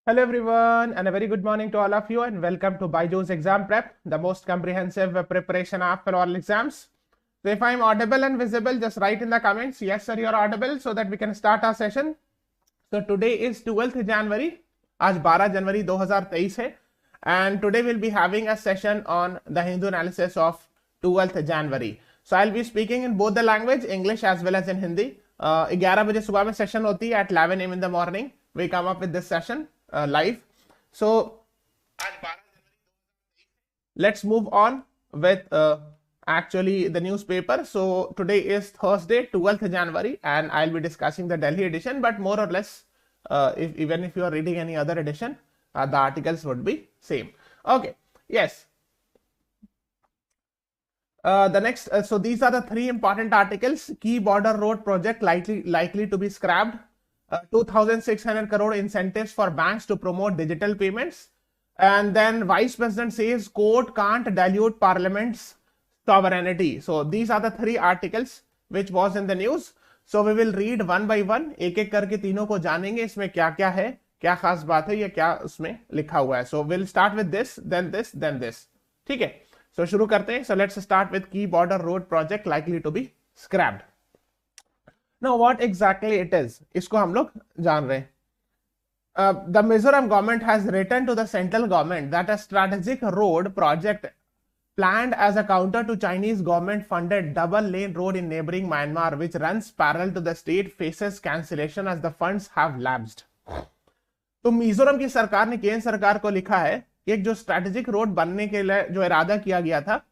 Hello everyone and a very good morning to all of you and welcome to BYJU'S Exam Prep, the most comprehensive preparation app for all exams. So if I'm audible and visible, just write in the comments, yes sir, you're audible, so that we can start our session. So today is 12th January, आज 12 जनवरी 2023 है, and today we'll be having a session on the Hindu analysis of 12th January. So I'll be speaking in both the language, English as well as in Hindi. 11 बजे सुबह में session होती है, at 11 AM in the morning we come up with this session live. So let's move on with actually the newspaper. So today is Thursday 12th January and I'll be discussing the Delhi edition, but more or less even if you are reading any other edition, the articles would be same. Okay, yes. The next, so these are the three important articles. Key border road project likely to be scrapped. 2,600 crore incentives for banks to promote digital payments. And then Vice President says court can't dilute Parliament's sovereignty. So these are the three articles which was in the news. So we will read one by one. एक एक करके तीनों को जानेंगे इसमें क्या क्या है, क्या खास बात है, या क्या उसमें लिखा हुआ है. So we'll start with this, then this, then this. ठीक है. So शुरू करते हैं. So let's start with key border road project likely to be scrapped. Now what exactly it is, इसको हम लोग जान रहे हैं. The Mizoram government has written to the central government that a strategic road project planned as a counter to Chinese government funded double lane road in neighboring Myanmar which runs parallel to the state faces cancellation as the funds have lapsed. तो मिजोरम की सरकार ने केंद्र सरकार को लिखा है कि एक जो स्ट्रेटेजिक रोड बनने के लिए जो इरादा किया गया था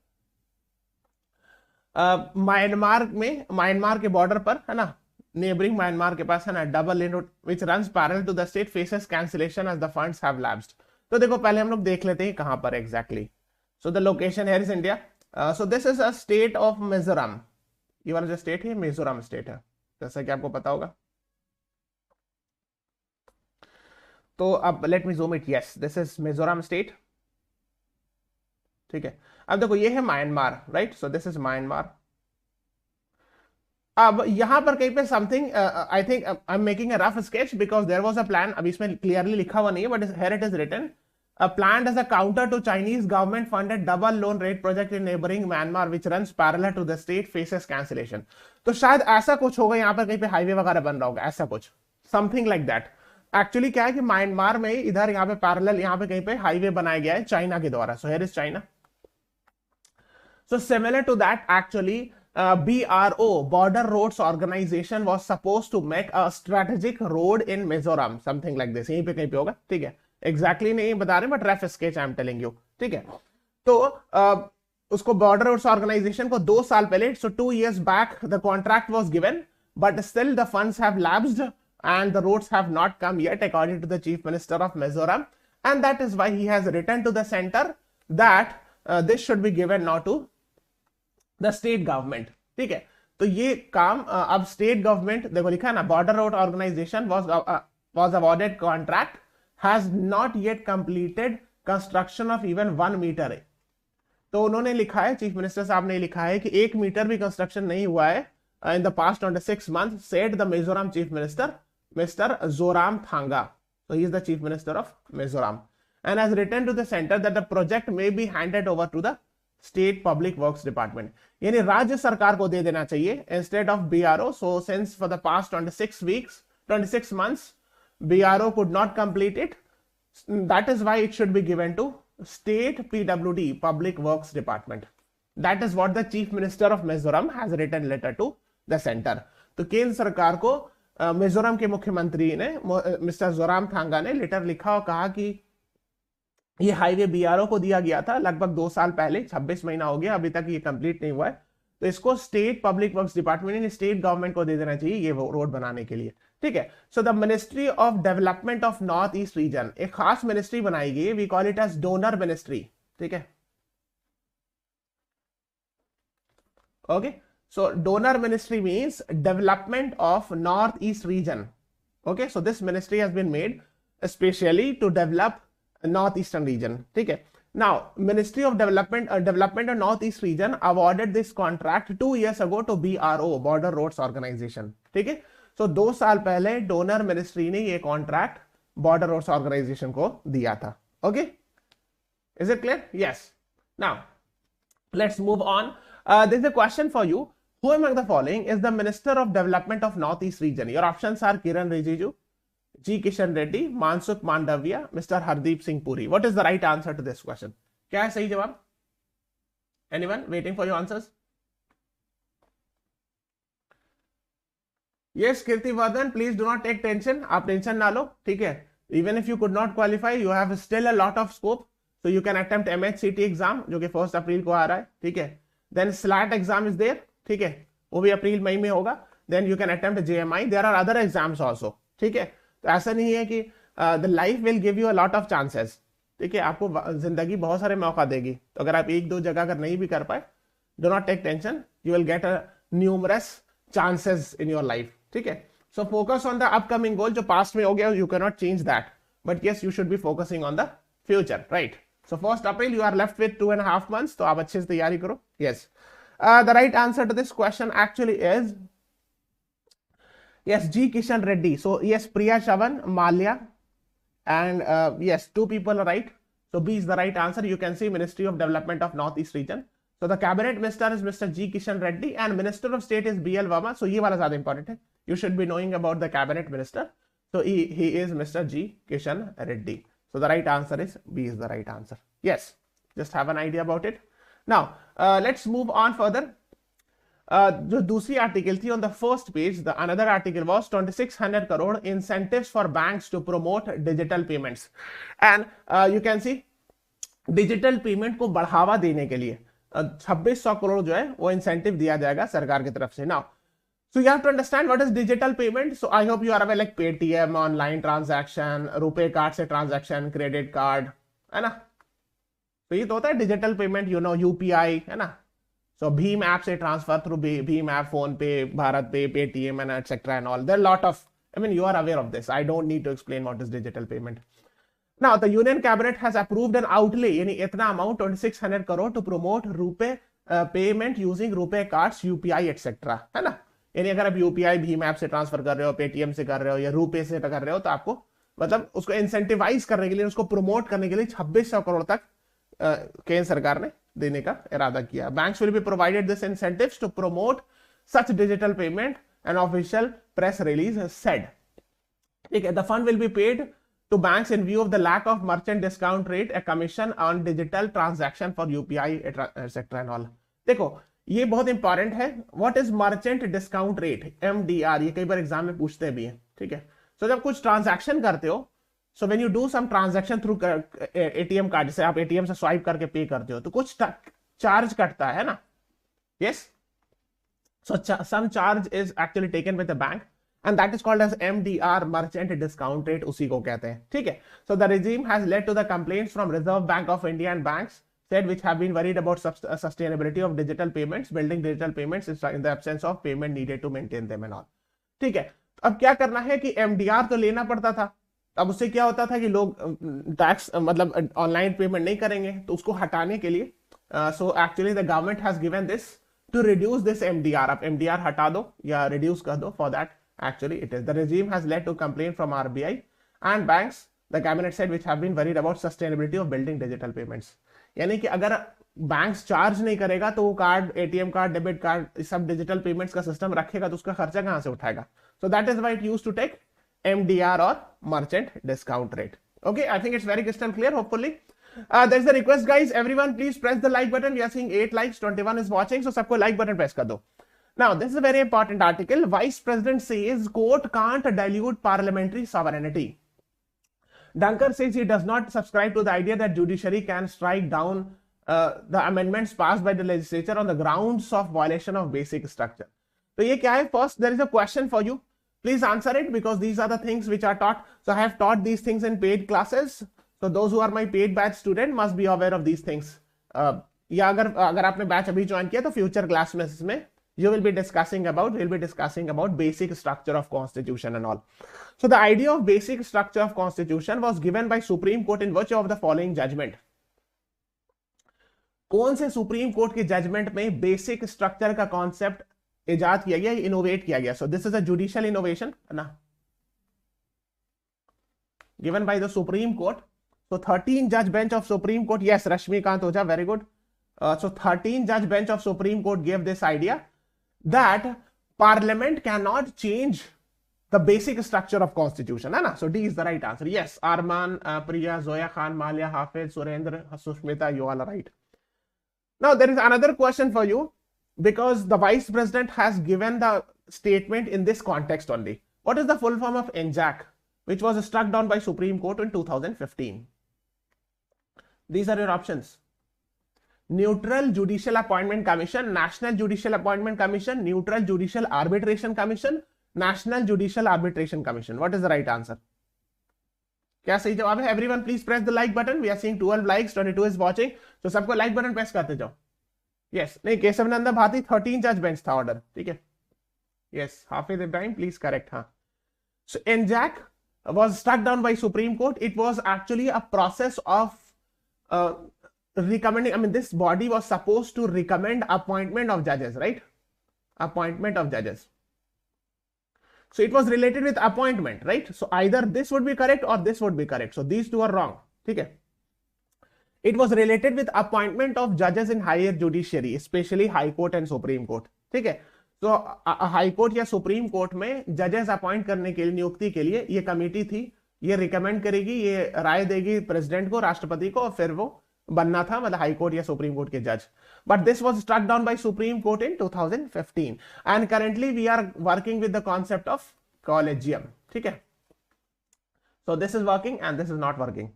म्यांमार के बॉर्डर पर, है ना, नेबरिंग म्यांमार के पास, है ना, double lane road which runs parallel to the state faces cancellation as the funds have lapsed. तो देखो पहले हम लोग देख लेते हैं कहां पर exactly. So the location here is India. So this is a state of Mizoram. ये वाला जो स्टेट है मिजोरम स्टेट है, जैसा कि आपको पता होगा. तो अब let me zoom it. Yes, this is Mizoram state. ठीक है. अब देखो ये है Myanmar, right. So this is Myanmar. अब यहां पर कहीं पे something I think I am making a rough sketch because there was a plan. अब इसमें क्लियरली लिखा हुआ नहीं है, but here it is written a planned as a counter to Chinese government funded double loan rate project in neighboring Myanmar which runs parallel to the state faces cancellation. तो शायद ऐसा कुछ होगा, यहाँ पर कहीं पे हाईवे वगैरह बन रहा होगा, ऐसा कुछ, समथिंग लाइक दैट. एक्चुअली क्या है कि म्यांमार में इधर यहाँ पे पैरेलल यहाँ पे कहीं पे हाईवे बनाया गया है चाइना के द्वारा. So here is China. So similar to that, actually, BRO, Border Roads Organization, was supposed to make a strategic road in Mizoram, something like this. यहीं पे कहीं पे होगा, ठीक है. Exactly नहीं बता रहे, but rough sketch I am telling you, ठीक है. तो उसको Border Roads Organization को 2 साल पहले, so 2 years back, the contract was given, but still the funds have lapsed and the roads have not come yet, according to the Chief Minister of Mizoram, and that is why he has written to the center that this should be given now to the state government. ठीक है. तो ये काम अब state government, देखो लिखा है ना, Border Road Organisation was awarded contract, has not yet completed construction of even 1 meter. तो उन्होंने लिखा है, चीफ मिनिस्टर साहब ने लिखा है कि 1 मीटर भी कंस्ट्रक्शन नहीं हुआ है in the past 26 months, said the Mizoram chief minister, Mr. Zoramthanga. So he is the chief minister of Mizoram, and has written to the center that the project may be handed over to the state public works department. यानी राज्य सरकार को दे देना चाहिए instead of BRO. So since for the past 26 months BRO could not complete it, that is why it should be given to state PWD, public works department. That is what the chief minister of Mizoram has written letter to the center. तो केंद्र सरकार को मिजोरम के मुख्यमंत्री ने, mister Zoramthanga ने letter लिखा और कहा कि ये हाईवे बीआरओ को दिया गया था लगभग 2 साल पहले, 26 महीना हो गया, अभी तक ये कंप्लीट नहीं हुआ है, तो इसको स्टेट पब्लिक वर्क्स डिपार्टमेंट ने स्टेट गवर्नमेंट को दे देना चाहिए ये रोड बनाने के लिए. ठीक है. So the Ministry of Development of North East Region, एक खास मिनिस्ट्री बनाई गई, we call it as DoNER ministry. ठीक है. Okay. So donor ministry means development of northeast region. Okay, so this ministry has been made especially to develop northeastern region. ठीक है. Now Ministry of Development of Northeast region awarded this contract 2 years ago to BRO, Border Roads Organization. ठीक है. So 2 साल पहले donor ministry ने ये contract border roads organisation को दिया था. Okay, is it clear? Yes. Now let's move on. There is a question for you. Who among the following is the Minister of Development of Northeast Region? Your options are Kiran Rijiju, G. Kishan Reddy, Mansukh Mandavia, Mr. Hardeep Singh Puri. What is the right answer to this question? क्या है सही जवाब? Anyone waiting for your answers? Yes, Kirti Vardhan, please do not take tension. आप tension ना लो, ठीक है. Even if you could not qualify, you have still a lot of scope. So you can attempt MH-CET exam, जो कि 1 अप्रैल को आ रहा है, ठीक है. Then SLAT exam is there, ठीक है, वो भी अप्रैल मई में होगा. Then you can attempt JMI. There are other exams also, ठीक है. तो ऐसा नहीं है कि the life will give you a lot of chances, ठीक है. आपको जिंदगी बहुत सारे मौका देगी. तो अगर आप एक दो जगह अगर नहीं भी कर पाए, do not take tension. You will get a numerous chances in your life, ठीक है. So focus on the upcoming goal. जो past में हो गया, you cannot change that. But yes, you should be focusing on the future, right? So 1st April, you are left with 2.5 months. तो आप अच्छे से तैयारी करो. Yes. The right answer to this question actually is yes, G. Kishan Reddy. So yes, Priya Shavan, Malia, and yes, 2 people are right. So B is the right answer. You can see Ministry of Development of Northeast Region. So the cabinet minister is Mr. G. Kishan Reddy and Minister of State is B.L. Verma. So ये वाला ज़्यादा important है. You should be knowing about the cabinet minister. So he is Mr. G. Kishan Reddy. So the right answer is B is the right answer. Yes, just have an idea about it. Now let's move on further. जो दूसरी article थी on the first page, the another article was 2600 crore incentives for banks to promote digital payments. And you can see digital payment को बढ़ावा देने के लिए 2600 करोड़ जो है वो इंसेंटिव दिया जाएगा सरकार की तरफ से. Now so you have to understand what is digital payment. So I hope you are aware like Paytm, online transaction, रुपए कार्ड से transaction, credit card, है ना. तो ये तो होता है digital payment, you know, UPI, है ना. So Bheem app से transfer through Bheem app, phone pay, Bharat Pay, Paytm and etc. and all. There are a lot of, I mean, you are aware of this. I don't need to explain what is digital payment. Now the Union Cabinet has approved an outlay, यानी इतना amount 2600 crore to promote रुपए payment using रुपए cards, UPI etc. है ना. यानी अगर आप UPI Bhim app से ट्रांसफर कर रहे हो, पेटीएम से कर रहे हो या रुपए से कर रहे हो, तो आपको मतलब उसको इंसेंटिवाइज करने के लिए, उसको प्रमोट करने के लिए 2600 करोड़ तक केंद्र सरकार ने देने का इरादा किया. Banks will be provided this incentives to promote such digital payment, an official press release said. ठीक है. The fund will be paid to banks in view of the lack of merchant discount rate, a commission on digital transaction for UPI etcetera and all. देखो ये बहुत important है. What is merchant discount rate, MDR, ये कई बार exam में पूछते भी हैं. ठीक है. सो जब कुछ ट्रांजैक्शन करते हो, so when you do some transaction through ATM card, जैसे आप एटीएम से स्वाइप करके पे करते हो, तो कुछ चार्ज कटता है ना. Yes. So some charge is actually taken with the bank and that is called as MDR, merchant discount rate, उसी को कहते हैं. ठीक है. So the regime has led to the complaints from Reserve Bank of India and banks said which have been worried about sustainability of digital payments, building digital payments in the absence of payment needed to maintain them and all. ठीक है. अब क्या करना है कि MDR तो लेना पड़ता था. अब उससे क्या होता था कि लोग टैक्स मतलब ऑनलाइन पेमेंट नहीं करेंगे, तो उसको हटाने के लिए so actually the government has given this to reduce this MDR. आप MDR हटा दो या reduce कर दो. For that actually it is the regime has led to complaint from RBI and banks, the cabinet said, which have been worried about sustainability of building digital payments. यानी कि अगर banks charge नहीं करेगा तो वो card, ATM card, debit card, सब digital payments का system रखेगा तो उसका खर्चा कहां से उठाएगा. So that is why it used to take MDR और merchant discount rate. Okay, I think it's very crystal clear. Hopefully there is the request guys, everyone please press the like button. We are seeing 8 likes, 21 is watching, so सबको like button press कर दो. Now, this is a very important article. Vice President says court can't dilute parliamentary sovereignty. Dunker says he does not subscribe to the idea that judiciary can strike down the amendments passed by the legislature on the grounds of violation of basic structure. So, ये क्या है? First, there is a question for you. Please answer it because these are the things which are taught. So, I have taught these things in paid classes. So, those who are my paid batch student must be aware of these things. या अगर आपने batch अभी join किया तो future class में you will be discussing about basic structure of constitution and all. So the idea of basic structure of constitution was given by Supreme Court in virtue of the following judgment. कौन से supreme court के judgement में basic structure का concept इजाद किया गया, innovate किया गया. सो this is a judicial innovation ना. given by the Supreme Court. So 13 judge bench of Supreme Court, yes, Rashmikant Oja, very good. So 13 judge bench of Supreme Court gave this idea that Parliament cannot change the basic structure of constitution, है ना? So D is the right answer. Yes, Arman, Priya, Zoya Khan, Malia, Hafiz, Surendra, Sushmita, you all are right. Now there is another question for you, because the Vice President has given the statement in this context only. What is the full form of NJAC, which was struck down by Supreme Court in 2015? These are your options. Neutral Judicial Appointment Commission, National Judicial Appointment Commission, Neutral Judicial Arbitration Commission, National Judicial Arbitration Commission. What is the right answer? क्या सही जवाब है? Everyone please press the like button. We are seeing 12 likes, 22 is watching. So सबको like button press करते जाओ. Yes, नहीं, केशवानंद भारती 13 जज bench था ऑर्डर, ठीक है. Yes, Hafiz Ibrahim, please correct. हाँ. So NJAC was struck down by Supreme Court. It was actually a process of recommending. I mean, this body was supposed to recommend appointment of judges, right? Appointment of judges. So it was related with appointment, right? So either this would be correct or this would be correct. So these two are wrong. Okay. It was related with appointment of judges in higher judiciary, especially High Court and Supreme Court. Okay. So High Court या Supreme Court में judges appoint करने के लिए, नियुक्ति के लिए ये committee थी, ये recommend करेगी, ये राय देगी प्रेसिडेंट को, राष्ट्रपति को, और फिर वो बनना था, मतलब हाई कोर्ट या सुप्रीम कोर्ट के जज. But this was struck down by supreme court in 2015 and currently we are working with the concept of collegium. ठीक है. So this is working and this is not working.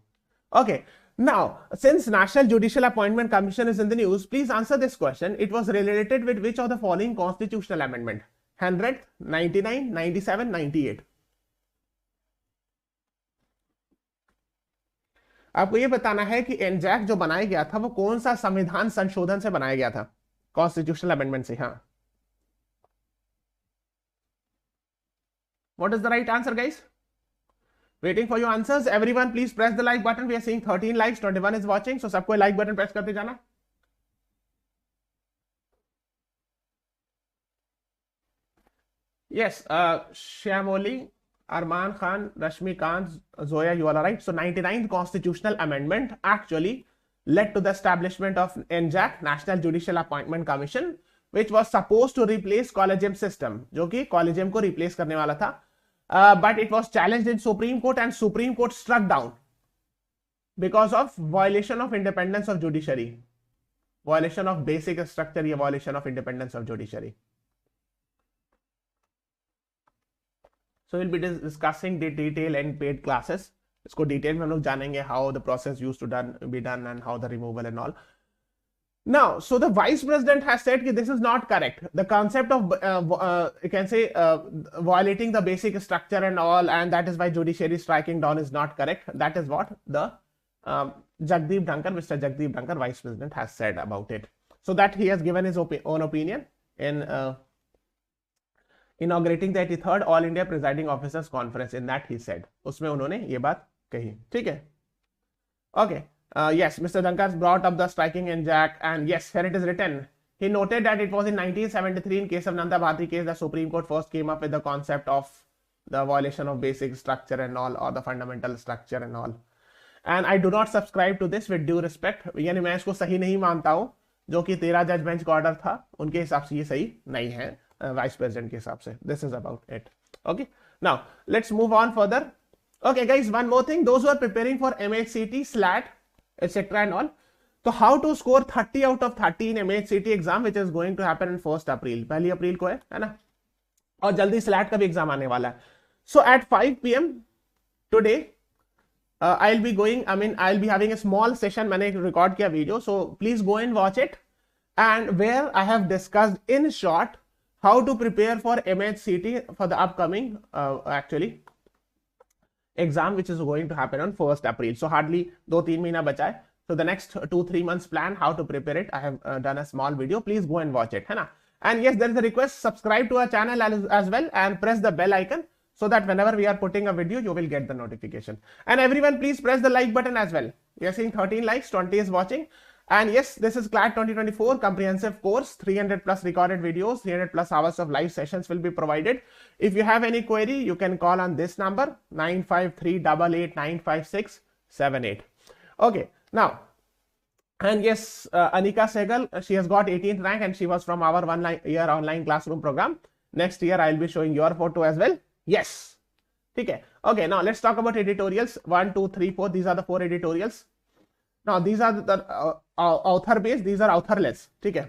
Okay. Now since National Judicial Appointment Commission is in the news, please answer this question. It was related with which of the following constitutional amendment? 100, 99, 97, 98. आपको ये बताना है कि एनजैक जो बनाया गया था वो कौन सा संविधान संशोधन से बनाया गया था? कॉन्स्टिट्यूशनल अमेंडमेंट से. हाँ. What is the right answer guys? Waiting for your answers. Everyone please press the like button. We are seeing 13 likes, 21 is watching. So सबको लाइक बटन प्रेस करते जाना. Yes, Shyamoli, Arman Khan, Rashmikant, Zoya, you all are right. So 99th constitutional amendment actually led to the establishment of NJAC, National Judicial Appointment Commission, which was supposed to replace collegium system, जो कि collegium को replace करने वाला था. But it was challenged in Supreme Court and Supreme Court struck down because of violation of independence of judiciary, violation of basic structure या violation of independence of judiciary. So we'll be discussing the detail and paid classes. इसको detail में हम लोग जानेंगे how the process used to be done and how the removal and all. Now, so the Vice President has said that this is not correct. The concept of you can say violating the basic structure and all, and that is why judiciary striking down is not correct. That is what the Jagdeep Dhankar, Mr. Jagdeep Dhankar, Vice President, has said about it. So that he has given his own opinion in inaugurating the 83rd All India Presiding Officers Conference. In that he said, उसमें उन्होंने ये बात कही. ठीक है. Okay. Yes, Mr. Dhankar brought up the striking NJAC, and yes, here it is written. He noted that it was in 1973 in case of Nanda Bharti case the Supreme Court first came up with the concept of the violation of basic structure and all, or the fundamental structure and all. And I do not subscribe to this with due respect. यानी मैं इसको सही नहीं मानता हूँ. जो कि 13 जज बेंच का ऑर्डर था, उनके हिसाब से ये सही नहीं है, वाइस प्रेसिडेंट के हिसाब से. This is about it. Okay. Now let's move on further. Okay guys, one more thing. Those who are preparing for MH-CET, SLAT, etc. and all. So how to score 30 out of 30 in MH-CET exam which is going to happen in 1st April. 1 अप्रैल को है ना? और जल्दी SLAT का भी exam आने वाला है. So at 5 PM today I'll be having a small session. मैंने एक रिकॉर्ड किया video, so please go and watch it, and where I have discussed in short how to prepare for MH-CET for the upcoming actually exam which is going to happen on 1st April. So hardly 2-3 महीना बचा है. So the next 2-3 months plan how to prepare it. I have done a small video. Please go and watch it, है ना? And yes, there is a request, subscribe to our channel as well and press the bell icon so that whenever we are putting a video, you will get the notification. And everyone, please press the like button as well. We are seeing 13 likes, 20 is watching. And yes, this is CLAT 2024 comprehensive course, 300 plus recorded videos, 300 plus hours of live sessions will be provided. If you have any query, you can call on this number 953889568. Okay, now, and yes, Anika Segal, she has got 18th rank and she was from our 1 year online classroom program. Next year, I'll be showing your photo as well. Yes. Okay. Okay, now let's talk about editorials. 1, 2, 3, 4. These are the 4 editorials. Now, these are the author based, these are authorless. Okay.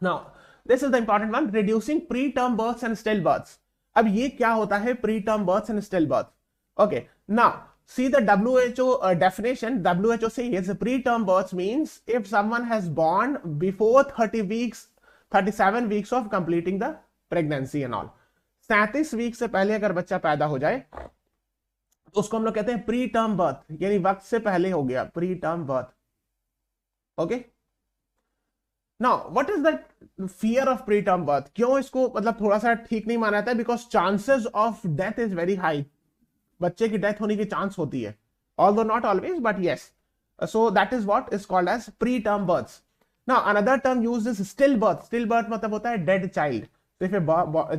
Now, this is the important one, reducing preterm births and stillbirths. अब ये क्या होता है preterm births and stillbirths? Okay. Now, see the WHO definition. WHO says preterm births means if someone has born before 37 weeks of completing the pregnancy and all. 37 week से पहले अगर बच्चा पैदा हो जाए तो उसको हम लोग कहते हैं प्री टर्म बर्थ, यानी वक्त से पहले हो गया pre term birth. Okay, now what is the fear of pre term birth? क्यों इसको मतलब थोड़ा सा ठीक नहीं माना जाता है? Because chances of death is very high. बच्चे की डेथ होने की चांस होती है, although not always, but yes. So that is what is called as pre term birth. Now another term used is still birth. Still birth मतलब होता है dead child. So if a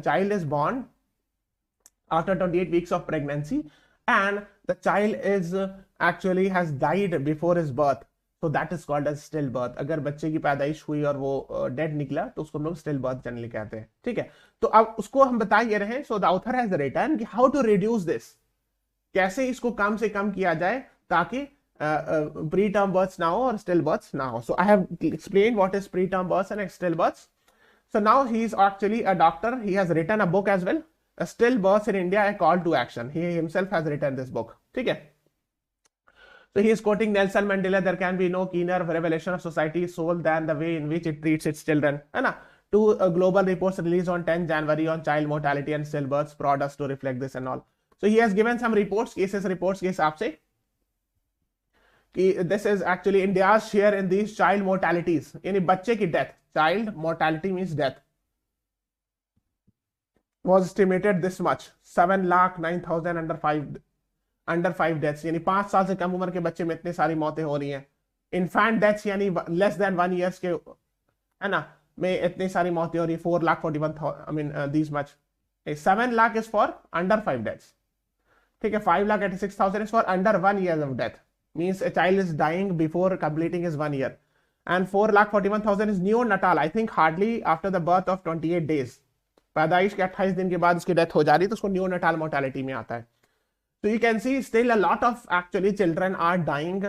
child is born after 28 weeks of pregnancy and the child is actually has died before his birth, so that is called as stillbirth. अगर बच्चे की पैदाइश हुई और वो डेड निकला तो उसको हम लोग stillbirth जनरली कहते हैं. ठीक है, तो अब उसको हम बता ये रहे हैं. So the author has written कि how to reduce this, कैसे इसको कम से कम किया जाए ताकि preterm births ना हो और stillbirths ना हो. So I have explained what is preterm births and stillbirths. So now he is actually a doctor. He has written a book as well, Stillbirths in India, A Call to Action. He himself has written this book. ठीक है. So he is quoting Nelson Mandela, there can be no keener revelation of society's soul than the way in which it treats its children. है ना? Two global reports released on 10 January on child mortality and stillbirths prod us to reflect this and all. So he has given some reports, cases reports के हिसाब से कि this is actually India's share in these child mortalities, यानी बच्चे की death. Child mortality means death was estimated this much, 7,09,000 under 5 deaths. यानी 5 साल से कम उम्र के बच्चे में इतनी सारी मौतें हो रही हैं. Infant deaths यानी less than 1 years के, है ना, में इतनी सारी मौतें हो रही है. 4,41,000, I mean these much. 7 lakh is for under 5 deaths. ठीक है, 5,86,000 is for under 1 year of death. Means a child is dying before completing his 1 year. And 4,41,000 is neonatal. I think hardly after the birth of 28 days. पैदाइश के 28 दिन के बाद उसकी death हो जा रही है तो उसको neonatal mortality में आता है. So you can see still a lot of actually children are dying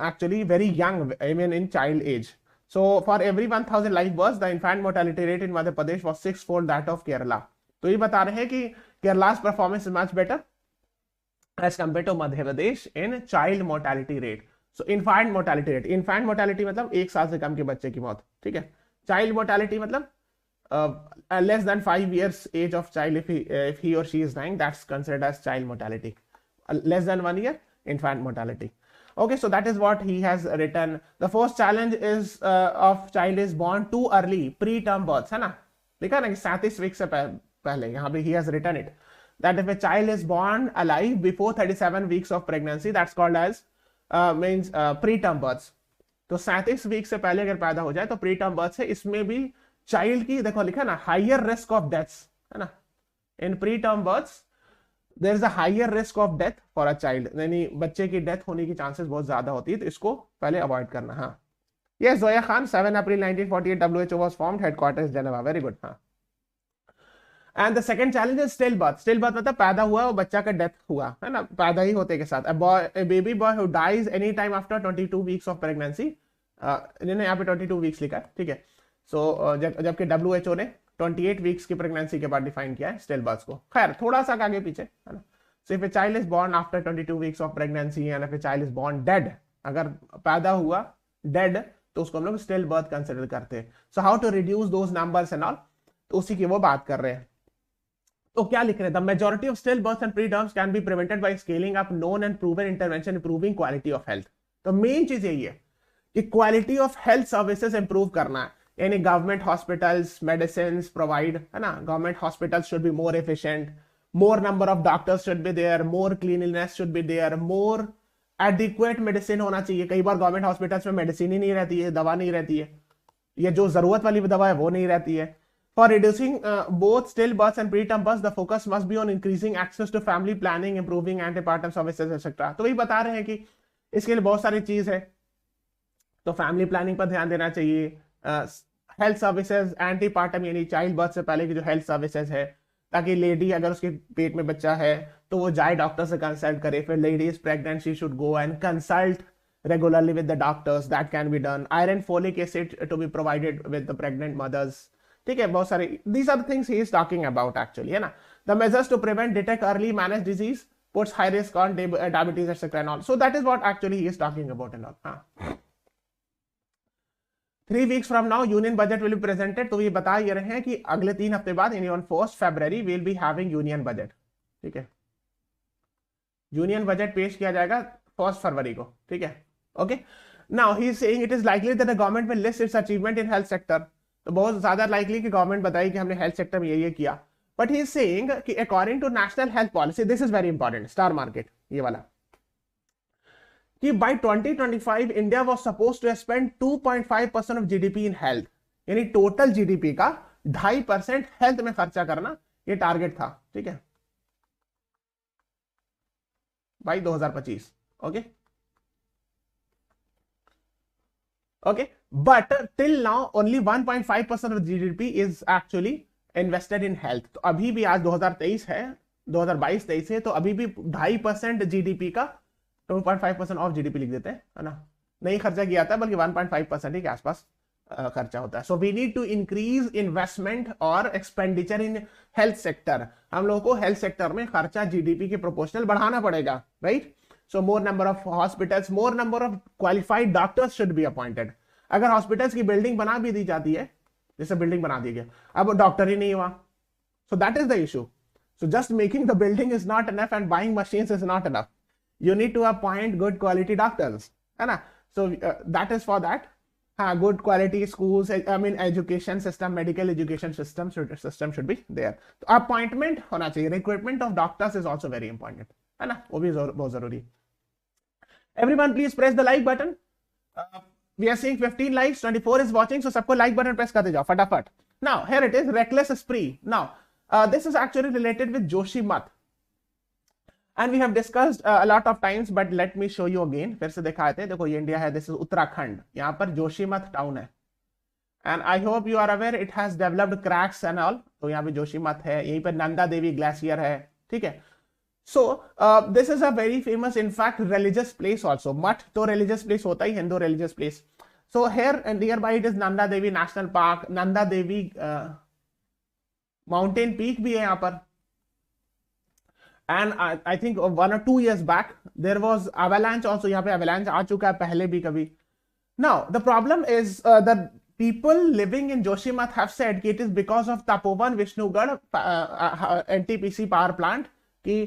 actually very young, I mean in child age. So for every 1,000 live births, the infant mortality rate in Madhya Pradesh was 6-fold that of Kerala. तो ये बता रहे हैं कि Kerala's performance is much better as compared to Madhya Pradesh in child mortality rate. So infant mortality rate, infant mortality मतलब 1 साल से कम के बच्चे की मौत. ठीक है, child mortality मतलब less than 5 years age of child, if he or she is dying, that's considered as child mortality. Less than 1 year, infant mortality. Okay, so that is what he has written. The first challenge is of child is born too early, preterm births, है ना, लिखा ना 37 weeks से पहले. यहाँ पे he has written it that if a child is born alive before 37 weeks of pregnancy, that's called as means preterm births. तो 37 week से पहले अगर पैदा हो जाए तो preterm births है. इसमें भी चाइल्ड की देखो लिखा ना हायर रिस्क ऑफ डेथ्स, है ना. इन preterm births there is a higher risk of death for a child, यानी बच्चे की डेथ होने की चांसेस बहुत ज्यादा होती है, तो इसको पहले अवॉइड करना. हाँ, ये Zoya Khan, 7 April 1948 WHO was formed, headquarters Geneva. Very good. हाँ, and the second challenge is still birth. Still birth मतलब पैदा हुआ और बच्चा का डेथ हुआ, है ना, पैदा ही होते के साथ. a baby boy who dies any time after 22 weeks of pregnancy, इन्होंने यहाँ पे 22 वीक्स लिखा है. ठीक है, सो जबकि WHO ने 28 वीक्स की प्रेगनेंसी के बाद डिफाइन किया है स्टिल बर्थ को. खैर थोड़ा सा आगे पीछे, है ना. So if a child is born after 22 weeks of pregnancy and if a child is born dead, अगर पैदा हुआ डेड तो उसको हम लोग स्टिल बर्थ कंसिडर करते हैं. So how to reduce those numbers and all, तो उसी की वो बात कर रहे हैं. तो क्या लिख रहे हैं? The majority of still birth and preterms can be prevented by scaling up known and proven intervention improving quality of health. तो मेन चीज यही है कि quality of health services improve करना है, यानी गवर्नमेंट हॉस्पिटल्स मेडिसिन प्रोवाइड, है ना. Government hospitals should be more efficient, more number of doctors should be there, more cleanliness should be there, more adequate medicine होना चाहिए। कई बार गवर्नमेंट हॉस्पिटल्स में medicine ही नहीं रहती है, दवा नहीं रहती है, ये जो जरूरत वाली दवा है वो नहीं रहती है। For reducing both still birth and preterm birth the focus must be on increasing access to family planning, improving antepartum services etcetera. तो वही बता रहे हैं कि इसके लिए बहुत सारी चीज है, तो फैमिली प्लानिंग पर ध्यान देना चाहिए, हेल्थ सर्विसेज, एंटीपार्टम यानी चाइल्ड बर्थ से पहले की जो हेल्थ सर्विसेज है, ताकि लेडी अगर उसके पेट में बच्चा है तो वो जाए डॉक्टर से कंसल्ट करे। फिर lady is pregnant, she should go and consult regularly with the doctors, that can be done. Iron, folic acid to be provided with the pregnant mothers. ठीक है, बहुत सारे these are the things he is talking about actually, है ना. The measures to prevent, detect early, manage disease, puts high risk on diabetes etc and all. So that is what actually he is talking about and all. हाँ. 3 weeks from now union budget will be presented. तो ये बता ये रहे हैं कि अगले 3 हफ्ते बाद यानी on 1st February we will be having union budget. ठीक है, यूनियन बजट पेश किया जाएगा 1st फरवरी को. ठीक है, okay. Now he is saying it is likely that the government will list it's achievement in health sector. तो बहुत ज्यादा लाइकली कि गवर्नमेंट बताई कि हमने हेल्थ सेक्टर में ये किया. बट ही इज सेइंग कि according to National Health Policy, this is very important, star market ये वाला, कि by 2025 India was supposed to spend 2.5% of GDP in health, यानी टोटल जीडीपी का 2.5% हेल्थ में खर्चा करना, ये टारगेट था. ठीक है, by 2025. Okay okay, but till now only 1.5% of GDP is actually invested in health. तो अभी भी आज 2023 है, 2022-23 है, तो अभी भी 2.5% जीडीपी का 2.5% ऑफ जीडीपी लिख देते हैं, है ना, नहीं खर्चा किया था, बल्कि 1.5% के आसपास खर्चा होता है. So we need to increase investment और एक्सपेंडिचर इन हेल्थ सेक्टर. हम लोगों को हेल्थ सेक्टर में खर्चा जीडीपी के प्रोपोर्शनल बढ़ाना पड़ेगा, right. So more number of hospitals, more number of qualified doctors should be appointed. अगर हॉस्पिटल्स की बिल्डिंग बना भी दी जाती है, जैसे बिल्डिंग बना दी गई, अब डॉक्टर ही नहीं हुआ, सो that is the issue. So just making the building is not enough and buying machines is not enough. You need to appoint good quality doctors, है ना. So that is for that. हाँ, good quality schools, I mean education system, medical education system should be there. तो appointment होना चाहिए. Recruitment of doctors is also very important, है ना, वो भी बहुत जरूरी. Everyone please press the like button. We are seeing 15 likes, 24 is watching, so सबको like button press करते जाओ फटाफट. Now here it is, reckless spree. Now this is actually related with Joshimath. And we have discussed a lot of times, but let me show you again. फिर से दिखाते हैं. देखो ये इंडिया है, दिस इज उत्तराखंड, यहाँ पर जोशीमठ टाउन है. And I hope you are aware it has developed cracks and all. तो यहाँ पे जोशीमठ है, यहीं पर नंदा देवी ग्लेशियर है. ठीक है, so this is a very famous in fact religious place also. मठ तो रिलीजियस प्लेस होता ही, Hindu religious place. So here nearby it is Nanda Devi national park. Nanda Devi mountain peak भी है यहाँ पर. And I think 1 or 2 years back there was avalanche also. यहाँ पे avalanche आ चुका है पहले भी कभी. Now the problem is the people living in Joshimath have said कि it is because of Tapovan Vishnugarh NTPC power plant कि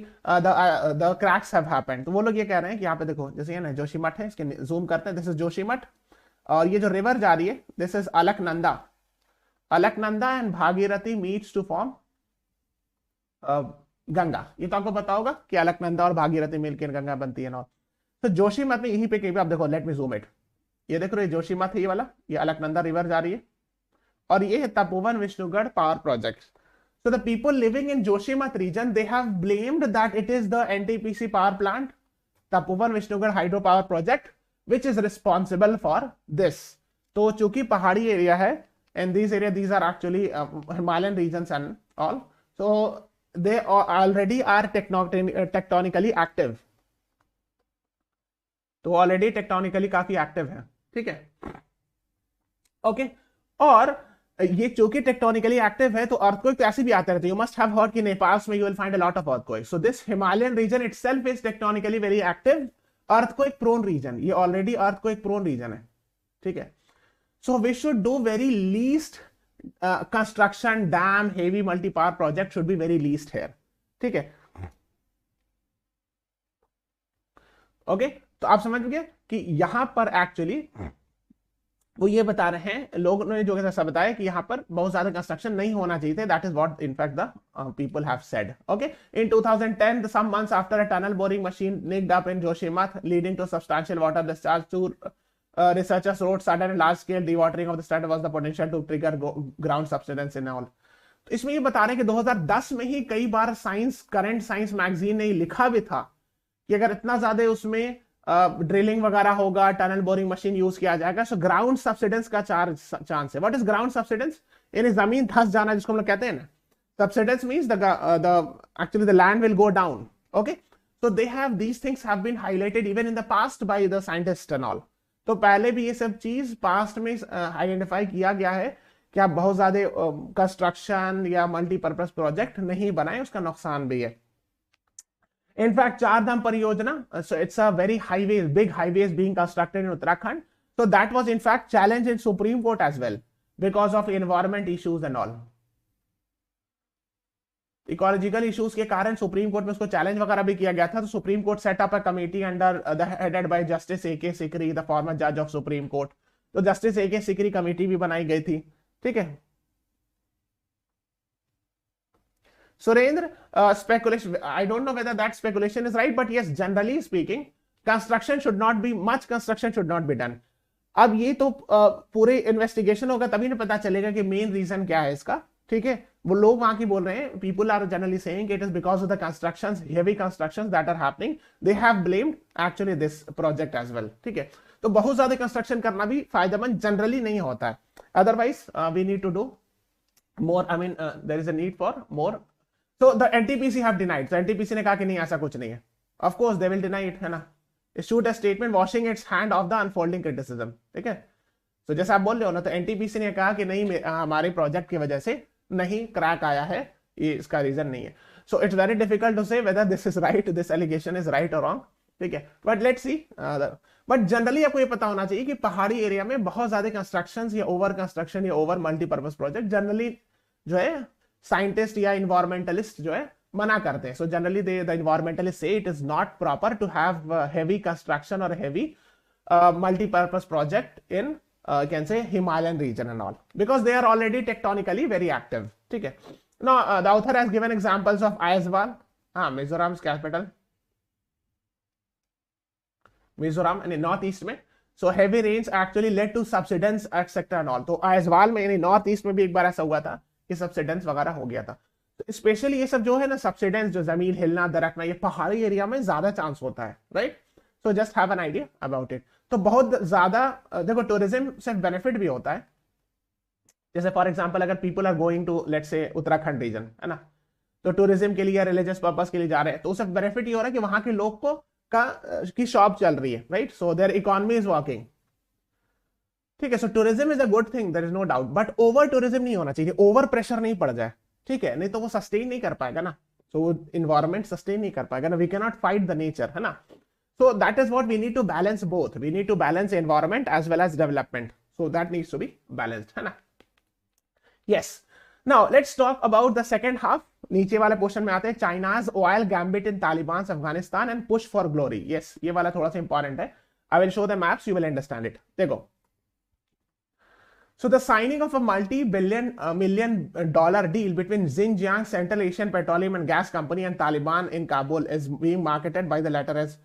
the cracks have happened. तो वो लोग ये कह रहे हैं कि यहाँ पे देखो, जैसे ये ना जोशीमठ है, इसके जूम करते हैं. दिस इज जोशीमठ, और ये जो रिवर जा रही है this is Alaknanda. Alaknanda and Bhagirathi meets to form Ganga. ये तो आपको पता होगा कि अलकनंदा और भागीरथी मिलकर गंगा बनती है ना. तो जोशीमठ में यहीं पे कहीं पे आप देखो, लेट मी जूम इट. ये देख रहे हो, जोशीमठ है ये वाला, ये अलकनंदा रिवर जा रही है, और ये है Tapovan Vishnugad power project. So the people living in Joshimath region they have blamed that it is the NTPC power plant, Tapovan Vishnugad hydro power project, which is responsible for this. तो चूंकि पहाड़ी एरिया है, and this area these are actually Himalayan regions and all, so they already are tectonically active. तो already tectonically काफी active है. ठीक है, okay. और ये चूंकि टेक्टोनिकली एक्टिव है तो अर्थक्वेक तो ऐसे भी आते रहते हैं. यू मस्ट हैव हर्ड कि नेपाल में you will find a lot of earthquake. So this Himalayan region itself is tectonically very active, earthquake prone region. ये ऑलरेडी अर्थक्वेक प्रोन रीजन है. ठीक है, so we should do very least construction, dam, heavy multi-power project should be very least here. ठीक है, okay. तो आप समझ गए कि यहां पर एक्चुअली वो ये बता रहे हैं, लोगों ने जो ऐसा बताया कि यहाँ पर बहुत ज्यादा कंस्ट्रक्शन नहीं होना चाहिए थे. That is what in fact the people have said. Okay, in 2010 some months after a tunnel boring machine nicked up in Joshima leading to substantial water discharge to researchers wrote sudden and large scale dewatering of the SLAT was the potential to trigger ground subsidence in all. तो इसमें ये बता रहे हैं कि 2010 में ही कई बार science, current science magazine ने लिखा भी था कि अगर इतना ज्यादा उसमें ड्रिलिंग वगैरह होगा, टनल बोरिंग मशीन यूज किया जाएगा, सो ग्राउंड सब्सिडेंस का चांस है. What is ground subsidence? यानी जमीन धंस जाना जिसको हम लोग कहते हैं ना. Subsidence means the actually the land will go down. Okay, so they have these things have been highlighted even in the past by the scientists and all. तो पहले भी ये सब चीज पास्ट में आइडेंटिफाई किया गया है कि आप बहुत ज्यादा कंस्ट्रक्शन या मल्टीपर्पज प्रोजेक्ट नहीं बनाए, उसका नुकसान भी है. इनफैक्ट चार धाम परियोजना, so it's a very highways, big highways being constructed in Uttarakhand. So that was in fact challenged in Supreme Court as well because of environment issues and all. Ecological issues के कारण supreme court में उसको challenge वगैरह भी किया गया था. तो supreme court set up a committee under the headed by justice A K. Sikri, the former जज ऑफ सुप्रीम कोर्ट. तो जस्टिस ए.के. सिकरी कमेटी भी बनाई गई थी. ठीक है. Surendra, speculation, I don't know whether that speculation is right, but yes, generally speaking, construction should not be, much construction should not be done. अब ये तो पूरे इन्वेस्टिगेशन होगा तभी ना पता चलेगा कि मेन रीजन क्या है इसका. ठीक है, वो लोग वहां की बोल रहे हैं, people are generally saying it is because of the constructions, heavy constructions that are happening. They have blamed actually this project as well. ठीक है, तो बहुत ज्यादा कंस्ट्रक्शन करना भी फायदेमंद जनरली नहीं होता है. Otherwise we need to do more. I mean there is a need for more. So the NTPC have denied. So NTPC ने कहा कि नहीं ऐसा कुछ नहीं है. Of course they will deny it, है ना. Issued a statement washing its hand of the unfolding criticism. ठीक है. So जैसा आप बोल रहे हो ना, तो NTPC ने कहा कि नहीं, हमारे प्रोजेक्ट की वजह से नहीं क्रैक आया है, ये इसका रीजन नहीं है. So it's very difficult to say whether this is right, this allegation is right or wrong. ठीक है, but let's see. But generally आपको ये पता होना चाहिए कि पहाड़ी एरिया में बहुत ज्यादा कंस्ट्रक्शन या ओवर कंस्ट्रक्शन या ओवर मल्टीपर्पज प्रोजेक्ट जनरली जो है साइंटिस्ट या इन्वायरमेंटलिस्ट जो है मना करते हैं. So generally the environmentalist say it is not proper to have heavy construction और heavy multipurpose project in can say Himalayan region and all because they are already tectonically very active. ठीक है. Now the author has given examples of Aizawl, Mizoram capital, Mizoram and north east में. So heavy rains actually led to subsidence etcetera and all. तो आइजवाल में यानी north east में भी एक बार ऐसा हुआ था कि सब्सिडेंस वगैरह हो गया था. तो स्पेशली ये सब जो है ना, सब्सिडेंस, जो जमीन हिलना दरकना, ये पहाड़ी एरिया में ज्यादा चांस होता है. Right. So just have an idea about it. तो बहुत ज्यादा देखो टूरिज्म से बेनिफिट भी होता है. जैसे फॉर एग्जांपल अगर people are going to let's say Uttarakhand reason, है ना, तो टूरिज्म के लिए या रिलीजियस पर्पस के लिए जा रहे हैं, तो उससे बेनिफिट ये हो रहा है कि वहां के लोग को की शॉप चल रही है. Right. So their economy is working. ठीक है. So tourism is a good thing, there is no doubt, but over tourism नहीं होना चाहिए, ओवर प्रेशर नहीं पड़ जाए. ठीक है, नहीं तो वो सस्टेन नहीं कर पाएगा ना. सो वो इन्वायरमेंट सस्टेन नहीं कर पाएगा ना. We can not fight the nature, है ना. So that is what we need to balance both. We need to balance environment as well as development. So that needs to be balanced, है ना. Yes. Now let's talk about the second half. नीचे वाले portion में आते हैं. China's oil gambit in Taliban Afghanistan and push for glory. Yes, ये वाला थोड़ा सा इंपॉर्टेंट है. I will show the maps, you will understand it. देखो, so the signing of a multi-billion million dollar deal between Xinjiang Central Asian Petroleum and Gas Company and Taliban in Kabul is being marketed by the latter as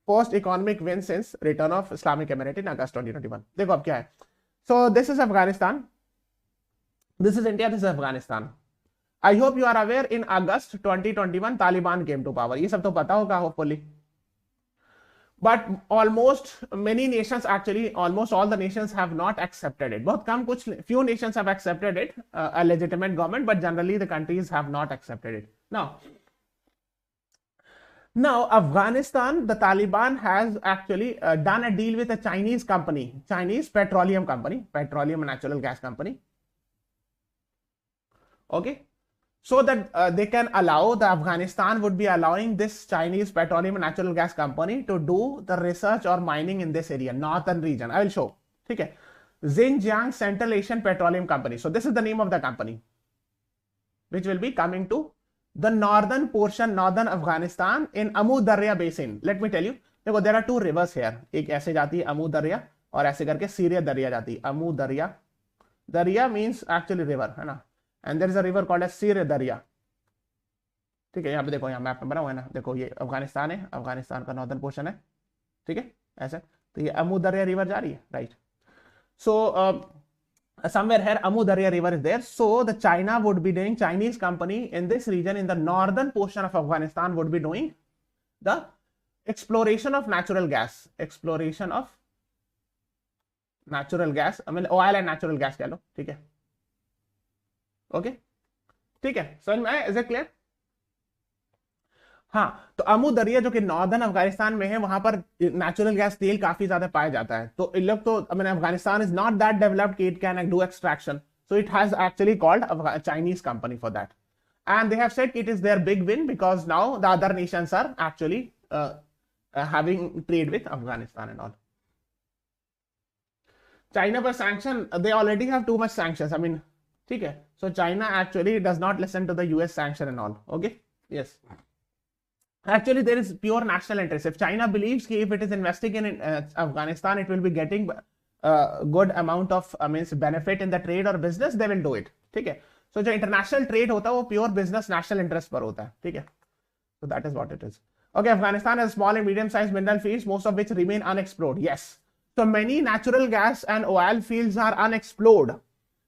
first economic win since return of Islamic Emirate in August 2021. देखो अब क्या है. So this is Afghanistan, this is India, this is Afghanistan. I hope you are aware in August 2021 Taliban came to power. ये सब तो पता होगा hopefully. But almost many nations, actually almost all the nations have not accepted it. बहुत कम, कुछ few nations have accepted it, a legitimate government, but generally the countries have not accepted it. Now Afghanistan, the Taliban has actually done a deal with a Chinese company, Chinese petroleum company, petroleum and natural gas company. Okay. So that they can allow, the Afghanistan would be allowing this Chinese petroleum and natural gas company to do the research or mining in this area, northern region. I will show. Okay. Xinjiang Central Asian Petroleum Company. So this is the name of the company, which will be coming to the northern portion, northern Afghanistan in Amu Darya Basin. Let me tell you, देखो there are two rivers here. एक ऐसे जाती है अमू दरिया और ऐसे करके Syria दरिया जाती है, अमू दरिया, दरिया मीन्स एक्चुअली रिवर है ना, and there is a river called as Syr Darya. ठीक है, यहाँ पे देखो, यहाँ मैप में बना हुआ है ना, देखो ये अफगानिस्तान है, अफगानिस्तान का नॉर्दर्न पोर्शन है, ठीक है ऐसे, तो ये अमू दरिया रिवर जा रही है, right. So somewhere here Amu Darya river is there, so the China would be doing, Chinese company in this region in the northern portion of Afghanistan would be doing the exploration of natural gas, exploration of natural gas, I mean oil and natural gas कह लो, ठीक है, okay ठीक है, समझ में आया, is it clear? हाँ, तो अमू दरिया जो कि नॉर्दर्न अफगानिस्तान में है, वहां पर नेचुरल गैस तेल काफी ज्यादा पाया जाता है, तो इन लोग तो मैंने Afghanistan is not that developed कि it can do extraction, so it has actually called Chinese company for that, and they have said it is their big win because now the other nations are actually having trade with Afghanistan and all. China पर sanction, they already have too much sanctions, I mean, ठीक है, so China actually does not listen to the US sanction and all, okay, yes. Actually, there is pure national interest. If China believes that if it is investing in Afghanistan, it will be getting good amount of means benefit in the trade or business, they will do it. ठीक है? So जो international trade होता है वो pure business national interest पर होता है. ठीक है? So that is what it is. Okay, Afghanistan has small and medium-sized mineral fields, most of which remain unexplored. Yes. So many natural gas and oil fields are unexplored.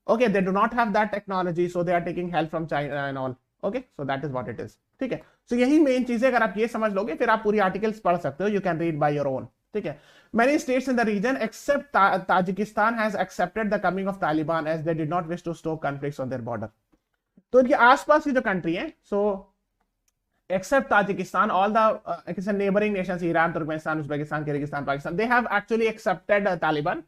Okay, they do not have that technology, so they are taking help from China and all. Okay, so that is what it is. ठीक है, सो यही main चीजें, अगर आप ये समझ लोगे फिर आप पूरी आर्टिकल्स पढ़ सकते हो, you can read by your own. ठीक है, many states in the region except Tajikistan has accepted the coming of Taliban as they did not wish to stoke conflicts on their border. तो इनके आसपास की जो कंट्री है, so except Tajikistan, all the neighbouring nations, Iran, Turkmenistan, Uzbekistan, Kyrgyzstan, Pakistan, they have actually accepted Taliban,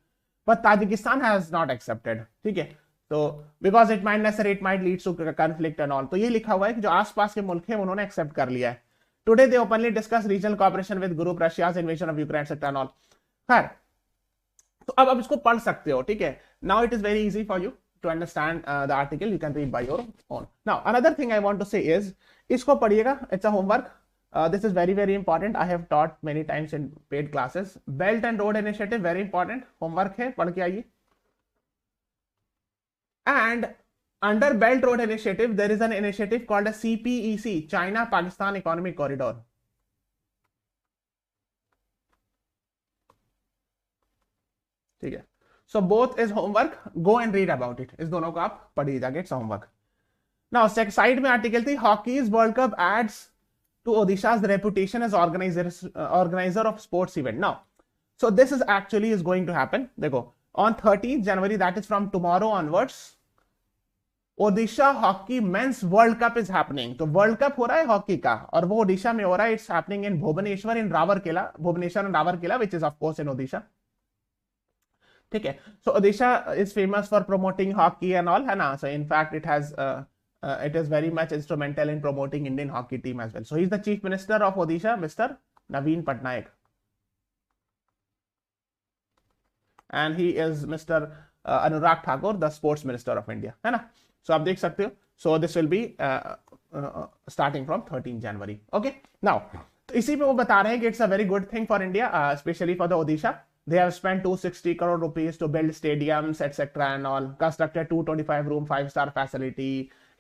but Tajikistan has not accepted. ठीक है, तो because it might necessary, it might lead to conflict and all, तो ये लिखा हुआ है कि जो आसपास के मुल्क हैं उन्होंने एक्सेप्ट कर लिया है। Today they openly discuss regional cooperation with group, Russia's invasion of Ukraine etcetera and all. खैर, तो अब इसको पढ़ सकते हो। ठीक है, now it is very easy for you to understand the article, you can read by your own. Now another thing I want to say is, इसको पढ़िएगा, it's a homework, this is very very important, I have taught many times in paid classes. Belt and road initiative very important, homework है, पढ़ के आइए। And under Belt Road Initiative, there is an initiative called a CPEC, China Pakistan Economic Corridor. ठीक है, so both is homework, go and read about it, इस दोनों को आप पढ़िए जाके, it's homework. Now साइड में आर्टिकल थी, hockeys world cup adds to Odisha's reputation as organizer of sports event. Now, so this is actually is going to happen. देखो, on 13th January, that is from tomorrow onwards, Odisha Hockey Men's World Cup is happening. तो world cup हो रहा है hockey का, और वो ओडिशा में हो रहा है, it's happening in Bhubaneswar, in Rourkela, Bhubaneswar and Rourkela, which is of course in Odisha. ठीक है, so Odisha is famous for promoting hockey and all, है ना, so in fact it has it is very much instrumental in promoting Indian hockey team as well. So he is the Chief Minister of Odisha, Mr. Naveen Patnaik, and he is Mr. Anurag Thakur, the Sports Minister of India, है ना। So आप देख सकते हो, so this will be starting from 13 January. Okay, now तो इसी पे वो बता रहे हैं कि it's a very good thing for India, especially for the Odisha. They have spent 260 crore rupees to build stadiums, etc. and all, constructed 225 room 5-star facility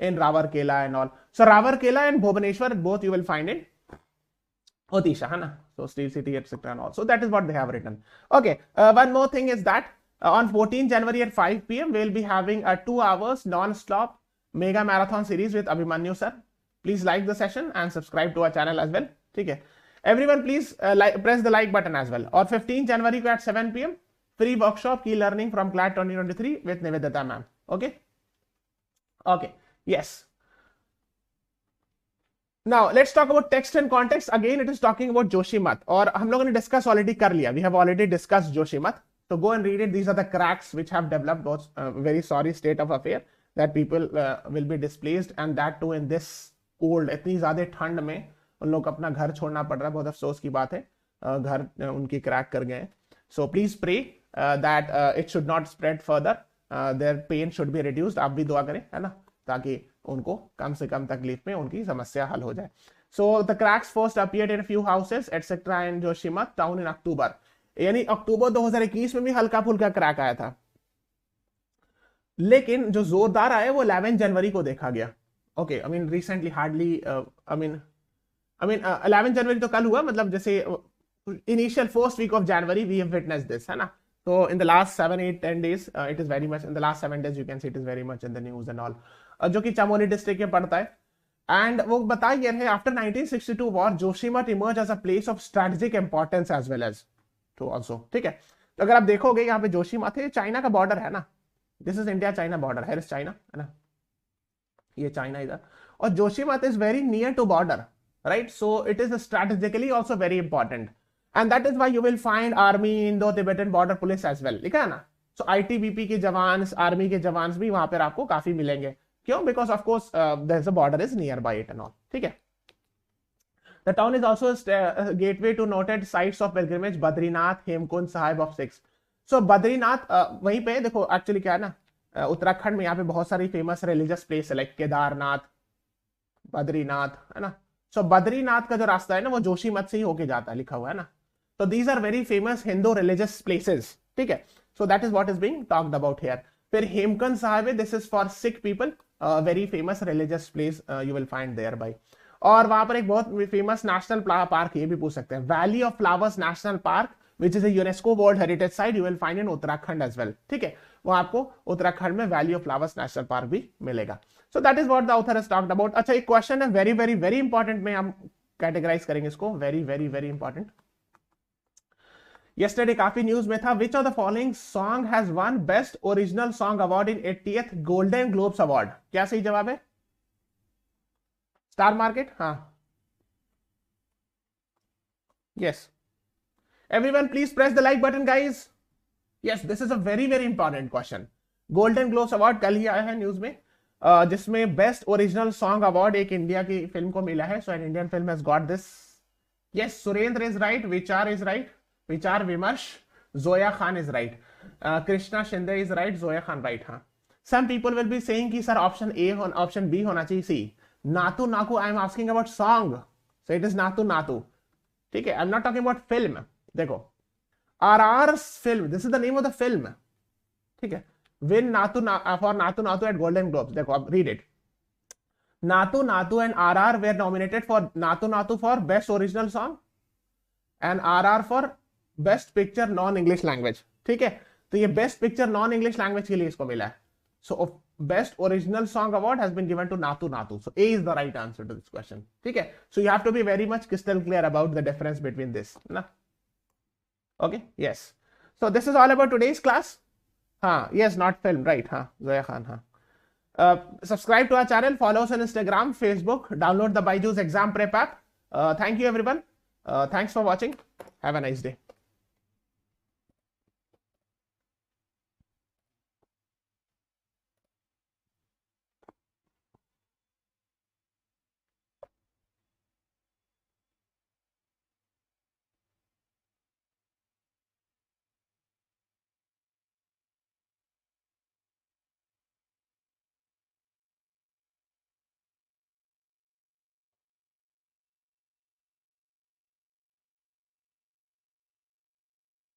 in Ravarkela and all. So Ravarkela and Bhubaneswar, both you will find in Odisha, है ना, so Steel City, etc. and all. So that is what they have written. Okay, one more thing is that on 14 January at 5 PM, we will be having a 2 hours non-stop mega marathon series with Abhimanyu sir. Please like the session and subscribe to our channel as well. ठीक है, everyone please press the like button as well. और 15 January को at 7 PM, free workshop key learning from CLAT 2023 with Nivedita ma'am. Okay, okay. Yes. Now let's talk about text and context. Again, it is talking about Joshimat, और हम लोगों ने discuss already कर लिया. We have already discussed Joshimat. So go and read it. These are the cracks which have developed. Very sorry state of affair that people will be displaced, and that too in this cold. इतनी ज़्यादा ठंड में उन लोग अपना घर छोड़ना पड़ रहा है, बहुत अफसोस की बात है, घर उनकी क्रैक कर गए। So please pray that it should not spread further. Their pain should be reduced. आप भी दुआ करें, है ना, ताकि उनको कम से कम तकलीफ में उनकी समस्या हल हो जाए। So the cracks first appeared in a few houses etc. in Joshimat town in October. यानी अक्टूबर 2021 में भी हल्का फुल्का क्रैक आया था, लेकिन जो जोरदार आया वो 11 जनवरी को देखा गया। Okay, I mean recently hardly, I mean 11 जनवरी तो कल हुआ, मतलब जैसे initial first week of January we have witnessed this, है ना। तो in the last 7-8-10 days it is very much, in the last 7 days you can see it is very much in the news and all, जो कि Chamoli district में पड़ता है। And वो बता ये रहे, after 1962 war Joshimath emerge as a place of strategic importance as well as to also, ठीक है। तो अगर आप देखोगे यहाँ पे जोशीमठ है, चाइना का बॉर्डर है ना, this is India China border, है चाइना, है ना, ये चाइना इधर, और Joshimath is very near to border, right, so it is strategically also very important, and that is why you will find army Indo Tibetan Border Police as well, लिखा है ना। सो ITBP के जवान, आर्मी के जवान भी वहां पर आपको काफी मिलेंगे, क्यों, because of course the border is near by it and all, ठीक है। The town is also a gateway to noted sites of pilgrimage, Badrinath, Hemkund Sahib of Sikhs. So Badrinath वहीं पे देखो, एक्चुअली क्या है ना, उत्तराखंड में यहाँ पे बहुत सारी फेमस रिलीजियस प्लेस है, लाइक केदारनाथ, बद्रीनाथ, है ना। सो बद्रीनाथ का जो रास्ता है ना वो जोशीमठ से ही होके जाता है, लिखा हुआ है ना। तो these are very famous Hindu religious places, ठीक है। So that is what is being talked about here. फिर Hemkund Sahib, this is for Sikh people, very famous religious place you will find there by. और वहां पर एक बहुत फेमस नेशनल पार्क, ये भी पूछ सकते हैं, Valley of Flowers National Park, which is a UNESCO World Heritage Site, you will find in Uttarakhand as well, ठीक है। वो आपको उत्तराखंड में Valley of Flowers National Park भी मिलेगा। So that is what the author has talked about. अच्छा, एक question है वेरी वेरी वेरी इंपॉर्टेंट, में हम कैटेगराइज करेंगे इसको, very very very important. Yesterday काफी न्यूज में था, which of the following song has won best original song award in 80th golden globes award? क्या सही जवाब है? स्टार मार्केट, हाँ, yes, everyone please press the like button guys. Yes, this is a very very important question. Golden globes award कल ही आया है news में, जिसमें बेस्ट ओरिजिनल सॉन्ग अवार्ड एक इंडिया की फिल्म को मिला है। So an Indian film has got this. Yes, Surendra is right, Vichar is right, Vichar Vimarsh, Zoya Khan is right, Krishna Shinde is right, Zoya Khan right. हाँ, some people will be saying कि sir option A option B होना चाहिए। See, Naatu Naatu, I am asking about song, so it is नातू नातू, ठीक है। I am not talking about film. देखो, RR film, this is the name of the film, ठीक है। विन नातू फॉर नातू नातू एट गोल्डन ग्लोब्स। देखो अब read it, Naatu Naatu and RR were nominated for Naatu Naatu for best original song and RR for best picture non English language, ठीक है। तो ये best picture non English language के लिए इसको मिला है। सो best original song award has been given to Natu Natu. So A is the right answer to this question. ठीक है? So you have to be very much crystal clear about the difference between this. ना? Okay? Yes. So this is all about today's class. हाँ, yes, not film, right? हाँ, Zoya Khan, हाँ. Subscribe to our channel, follow us on Instagram, Facebook, download the BYJU'S exam prep app. Thank you everyone. Thanks for watching. Have a nice day.